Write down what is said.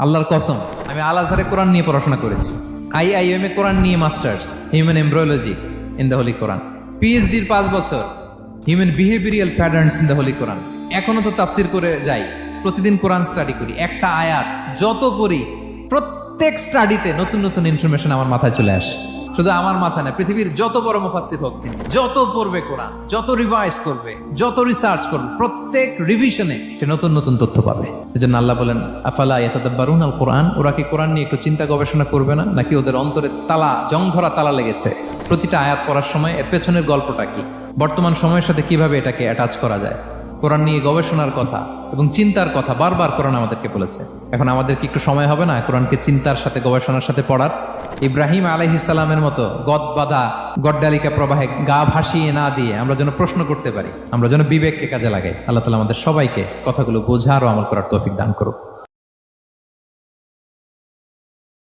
আল্লাহর কসম, আমি আল আজহারে কোরআন নিয়ে পড়াশোনা করেছি, IIM এ কোরআন নিয়ে masters, human embryology in the holy Quran, PhD-র 5 বছর, human behavioural patterns in the holy Quran. এখনো তো তাফসির করে যাই, প্রতিদিন কোরআন স্টাডি করি, একটা আয়াত যত পড়ি প্রত্যেক স্টাডিতে নতুন নতুন ইনফরমেশন আমার মাথায় চলে আসে। শুধু আমার মাথা না, পৃথিবীর যত বড় মুফাসসির হোক, যত পড়বে কোরআন, যত রিভাইজ করবে, যত রিসার্চ করবে, প্রত্যেক রিভিশনে সে নতুন নতুন তথ্য পাবে। এজন্য আল্লাহ বলেন আফালা ইয়াতাদাব্বারুনাল কোরআন, ওরা কি কোরআন নিয়ে একটু চিন্তা গবেষণা করবে না, নাকি ওদের অন্তরে তালা, জং ধরা তালা লেগেছে? প্রতিটা আয়াত পড়ার সময় এর পেছনের গল্পটা কি, বর্তমান সময়ের সাথে কিভাবে এটাকে অ্যাটাচ করা যায়, কোরআন নিয়ে গবেষণার কথা এবং চিন্তার কথা বারবার কোরআন আমাদেরকে বলেছে। এখন আমাদের কি একটু সময় হবে না কোরআনকে চিন্তার সাথে গবেষণার সাথে পড়ার? ইব্রাহিম আলাইহিস সালামের মতো গদবাধা গড্ডালিকা প্রবাহে গা ভাসিয়ে না দিয়ে আমরা যেন প্রশ্ন করতে পারি, আমরা যেন বিবেককে কাজে লাগাই। আল্লাহ তাআলা আমাদের সবাইকে কথাগুলো বোঝার ও আমল করার তৌফিক দান করুক।